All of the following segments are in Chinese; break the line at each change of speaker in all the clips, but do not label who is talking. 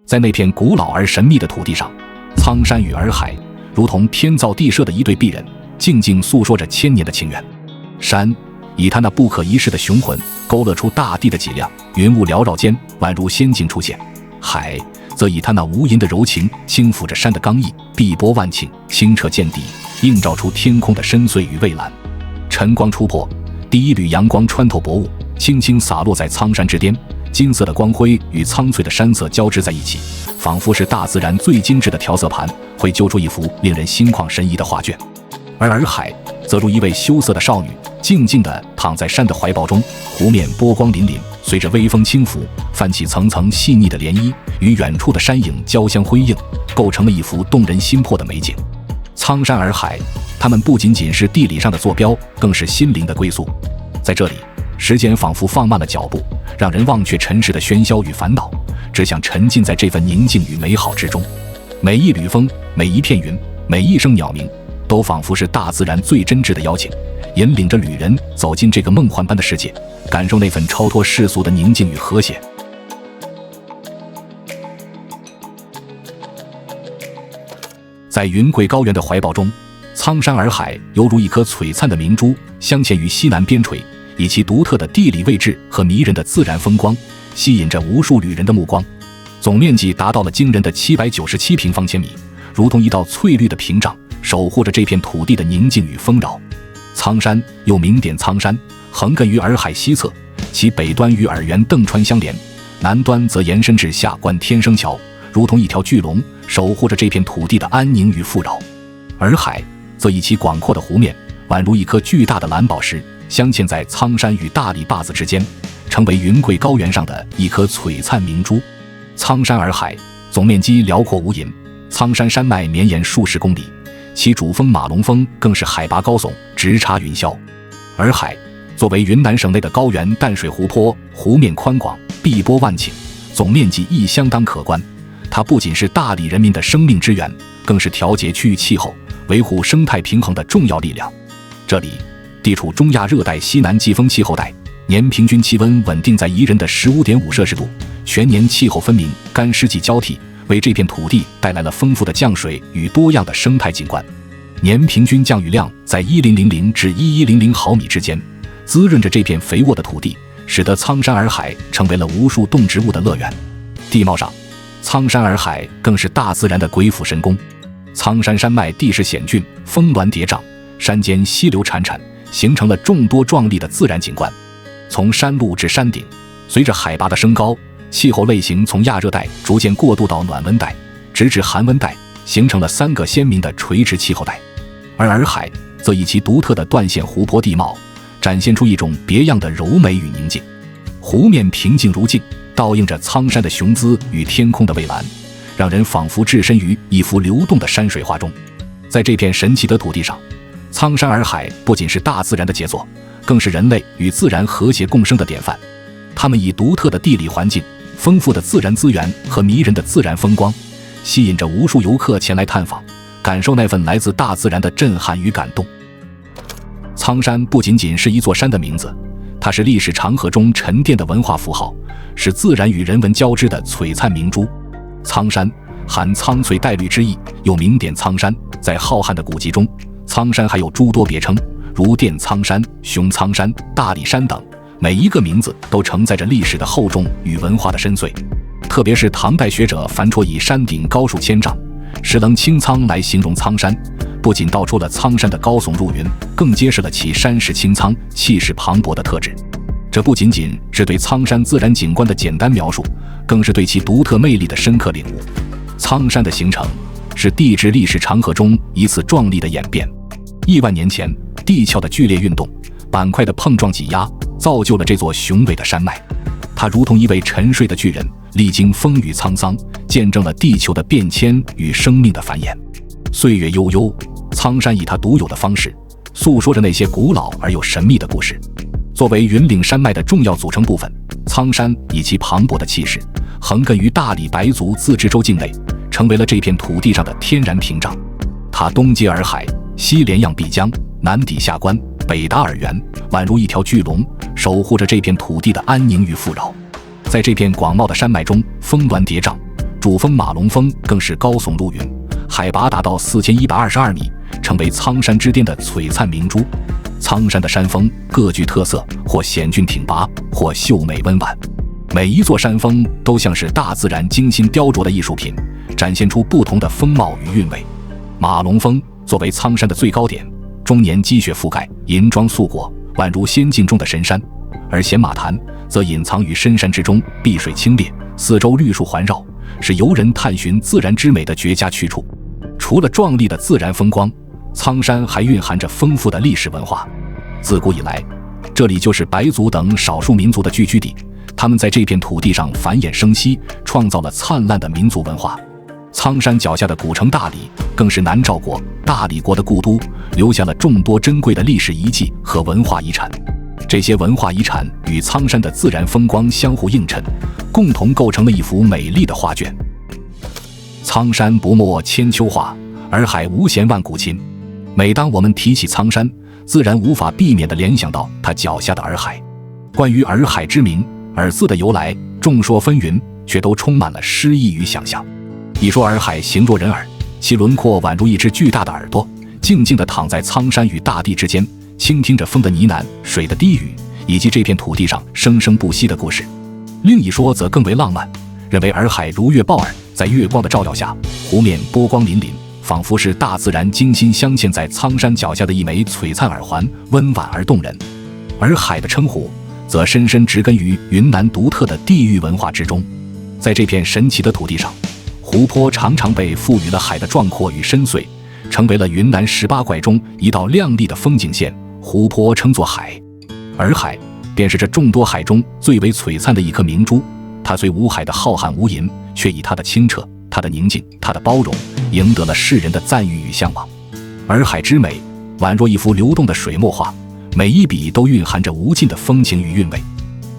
在那片古老而神秘的土地上，苍山与洱海如同天造地设的一对璧人，静静诉说着千年的情缘。山以它那不可一世的雄浑勾勒出大地的脊梁，云雾缭绕间宛如仙境出现；海则以它那无垠的柔情轻抚着山的刚毅，碧波万顷，清澈见底，映照出天空的深邃与蔚蓝。晨光初破，第一缕阳光穿透薄雾，轻轻洒落在苍山之巅，金色的光辉与苍翠的山色交织在一起，仿佛是大自然最精致的调色盘，会揪出一幅令人心旷神怡的画卷。而洱海则如一位羞涩的少女，静静地躺在山的怀抱中，湖面波光粼粼，随着微风轻拂，泛起层层细腻的涟漪，与远处的山影交相辉映，构成了一幅动人心魄的美景。苍山洱海，它们不仅仅是地理上的坐标，更是心灵的归宿。在这里，时间仿佛放慢了脚步，让人忘却尘世的喧嚣与烦恼，只想沉浸在这份宁静与美好之中。每一缕风，每一片云，每一声鸟鸣，都仿佛是大自然最真挚的邀请，引领着旅人走进这个梦幻般的世界，感受那份超脱世俗的宁静与和谐。在云贵高原的怀抱中，苍山洱海犹如一颗璀璨的明珠，镶嵌于西南边陲，以其独特的地理位置和迷人的自然风光，吸引着无数旅人的目光。总面积达到了惊人的797平方千米，如同一道翠绿的屏障，守护着这片土地的宁静与丰饶。苍山又名点苍山，横亘于洱海西侧，其北端与洱源邓川相连，南端则延伸至下关天生桥，如同一条巨龙，守护着这片土地的安宁与富饶。洱海则以其广阔的湖面，宛如一颗巨大的蓝宝石，镶嵌在苍山与大理坝子之间，成为云贵高原上的一颗璀璨明珠。苍山洱海总面积辽阔无垠，苍山山脉绵延数十公里，其主峰马龙峰更是海拔高耸，直插云霄。洱海作为云南省内的高原淡水湖泊，湖面宽广，碧波万顷，总面积亦相当可观。它不仅是大理人民的生命之源，更是调节区域气候、维护生态平衡的重要力量。这里地处中亚热带西南季风气候带，年平均气温稳定在宜人的 15.5 摄氏度，全年气候分明，干湿季交替，为这片土地带来了丰富的降水与多样的生态景观。年平均降雨量在1000至1100毫米之间，滋润着这片肥沃的土地，使得苍山洱海成为了无数动植物的乐园。地貌上，苍山洱海更是大自然的鬼斧神工。苍山山脉地势险峻，峰峦叠嶂，山间溪流潺潺，形成了众多壮丽的自然景观。从山路至山顶，随着海拔的升高，气候类型从亚热带逐渐过渡到暖温带，直至寒温带，形成了3个鲜明的垂直气候带。而洱海则以其独特的断线湖泊地貌，展现出一种别样的柔美与宁静。湖面平静如镜，倒映着苍山的雄姿与天空的蔚蓝，让人仿佛置身于一幅流动的山水画中。在这片神奇的土地上，苍山洱海不仅是大自然的杰作，更是人类与自然和谐共生的典范。它们以独特的地理环境、丰富的自然资源和迷人的自然风光，吸引着无数游客前来探访，感受那份来自大自然的震撼与感动。苍山不仅仅是一座山的名字，它是历史长河中沉淀的文化符号，是自然与人文交织的璀璨明珠。苍山含苍翠黛绿之意，又名点苍山。在浩瀚的古籍中，苍山还有诸多别称，如殿苍山、雄苍山、大理山等，每一个名字都承载着历史的厚重与文化的深邃。特别是唐代学者樊绰以山顶高数千丈，石棱青苍来形容苍山，不仅道出了苍山的高耸入云，更揭示了其山势清苍、气势磅礴的特质。这不仅仅是对苍山自然景观的简单描述，更是对其独特魅力的深刻领悟。苍山的形成是地质历史长河中一次壮丽的演变。亿万年前，地壳的剧烈运动、板块的碰撞挤压，造就了这座雄伟的山脉。它如同一位沉睡的巨人，历经风雨沧桑，见证了地球的变迁与生命的繁衍。岁月悠悠，苍山以它独有的方式，诉说着那些古老而又神秘的故事。作为云岭山脉的重要组成部分，苍山以其磅礴的气势，横亘于大理白族自治州境内，成为了这片土地上的天然屏障。它东接洱海，西连漾碧江，南抵下关，北达洱源，宛如一条巨龙，守护着这片土地的安宁与富饶。在这片广袤的山脉中，峰峦叠嶂，主峰马龙峰更是高耸入云，海拔达到4122米，成为苍山之巅的璀璨明珠。苍山的山峰各具特色，或险峻挺拔，或秀美温婉，每一座山峰都像是大自然精心雕琢的艺术品，展现出不同的风貌与韵味。马龙峰作为苍山的最高点，终年积雪覆盖，银装素裹，宛如仙境中的神山；而险马潭则隐藏于深山之中，碧水清冽，四周绿树环绕，是游人探寻自然之美的绝佳去处。除了壮丽的自然风光，苍山还蕴含着丰富的历史文化。自古以来，这里就是白族等少数民族的聚居地，他们在这片土地上繁衍生息，创造了灿烂的民族文化。苍山脚下的古城大理，更是南诏国大理国的故都，留下了众多珍贵的历史遗迹和文化遗产。这些文化遗产与苍山的自然风光相互映衬，共同构成了一幅美丽的画卷。苍山不没千秋画，洱海无弦万古琴。每当我们提起苍山，自然无法避免地联想到它脚下的洱海。关于洱海之名，洱字的由来众说纷纭，却都充满了诗意与想象。一说洱海形若人耳，其轮廓宛如一只巨大的耳朵，静静地躺在苍山与大地之间，倾听着风的呢喃，水的低语，以及这片土地上生生不息的故事。另一说则更为浪漫，认为洱海如月抱耳，在月光的照耀下，湖面波光粼粼，仿佛是大自然精心镶嵌在苍山脚下的一枚璀璨耳环，温婉而动人。洱海的称呼则深深植根于云南独特的地域文化之中。在这片神奇的土地上，湖泊常常被赋予了海的壮阔与深邃，成为了云南18怪中一道亮丽的风景线。湖泊称作海，洱海便是这众多海中最为璀璨的一颗明珠。它虽无海的浩瀚无垠，却以它的清澈、它的宁静、它的包容，赢得了世人的赞誉与向往。洱海之美，宛若一幅流动的水墨画，每一笔都蕴含着无尽的风情与韵味。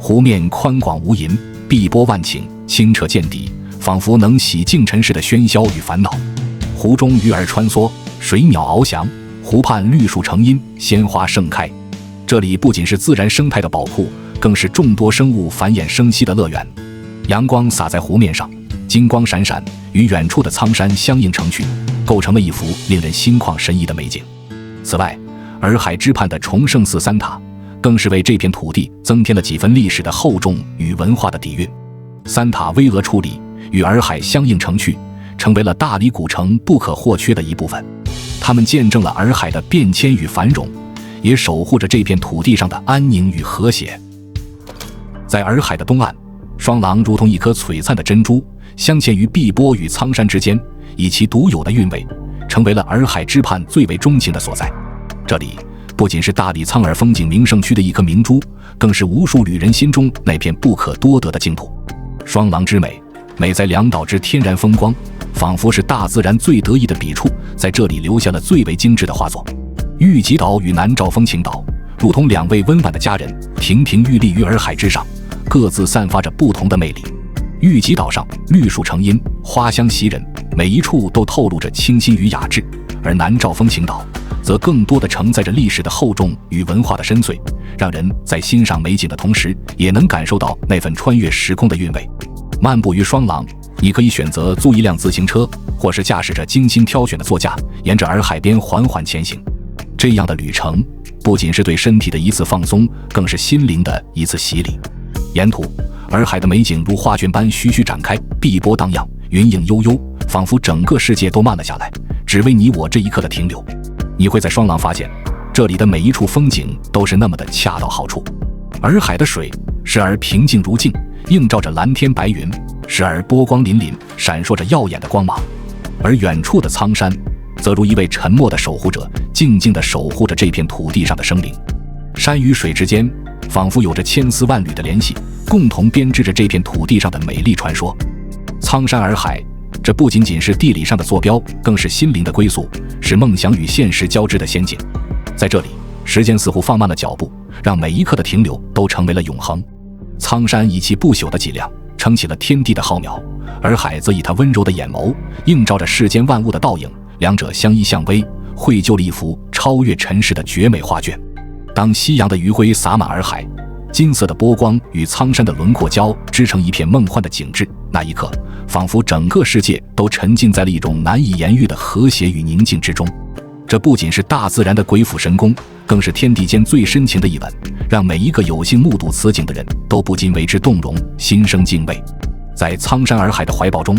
湖面宽广无垠，碧波万顷，清澈见底，仿佛能洗净尘世的喧嚣与烦恼。湖中鱼儿穿梭，水鸟翱翔，湖畔绿树成荫，鲜花盛开。这里不仅是自然生态的宝库，更是众多生物繁衍生息的乐园。阳光洒在湖面上，金光闪闪，与远处的苍山相映成趣，构成了一幅令人心旷神怡的美景。此外，洱海之畔的崇圣寺三塔，更是为这片土地增添了几分历史的厚重与文化的底蕴。三塔巍峨矗立，与洱海相映成趣，成为了大理古城不可或缺的一部分。它们见证了洱海的变迁与繁荣，也守护着这片土地上的安宁与和谐。在洱海的东岸，双廊如同一颗璀璨的珍珠，镶嵌于碧波与苍山之间，以其独有的韵味，成为了洱海之畔最为钟情的所在。这里不仅是大理苍洱风景名胜区的一颗明珠，更是无数旅人心中那片不可多得的净土。双廊之美，美在两岛之天然风光，仿佛是大自然最得意的笔触，在这里留下了最为精致的画作。玉极岛与南诏风情岛，如同两位温婉的佳人，亭亭玉立于洱海之上，各自散发着不同的魅力。玉极岛上绿树成荫，花香袭人，每一处都透露着清新与雅致；而南诏风情岛则更多地承载着历史的厚重与文化的深邃，让人在欣赏美景的同时，也能感受到那份穿越时空的韵味。漫步于双廊，你可以选择租一辆自行车，或是驾驶着精心挑选的座驾，沿着洱海边缓缓前行。这样的旅程不仅是对身体的一次放松，更是心灵的一次洗礼。沿途洱海的美景如画卷般徐徐展开，碧波荡漾，云影悠悠，仿佛整个世界都慢了下来，只为你我这一刻的停留。你会在双廊发现，这里的每一处风景都是那么的恰到好处。洱海的水时而平静如镜，映照着蓝天白云，时而波光粼粼，闪烁着耀眼的光芒。而远处的苍山则如一位沉默的守护者，静静地守护着这片土地上的生灵。山与水之间仿佛有着千丝万缕的联系，共同编织着这片土地上的美丽传说。苍山洱海，这不仅仅是地理上的坐标，更是心灵的归宿，是梦想与现实交织的仙境。在这里，时间似乎放慢了脚步，让每一刻的停留都成为了永恒。苍山以其不朽的脊梁撑起了天地的浩渺，洱海则以它温柔的眼眸映照着世间万物的倒影，两者相依相偎，绘就了一幅超越尘世的绝美画卷。当夕阳的余晖洒满洱海，金色的波光与苍山的轮廓交织成一片梦幻的景致，那一刻，仿佛整个世界都沉浸在了一种难以言喻的和谐与宁静之中。这不仅是大自然的鬼斧神工，更是天地间最深情的一吻，让每一个有幸目睹此景的人都不禁为之动容，心生敬畏。在苍山洱海的怀抱中，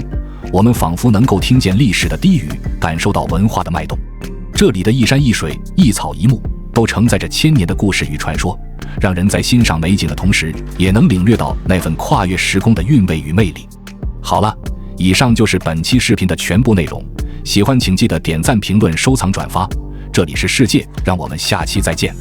我们仿佛能够听见历史的低语，感受到文化的脉动。这里的一山一水、一草一木，都承载着千年的故事与传说，让人在欣赏美景的同时，也能领略到那份跨越时空的韵味与魅力。好了，以上就是本期视频的全部内容。喜欢请记得点赞、评论、收藏、转发。这里是世界，让我们下期再见。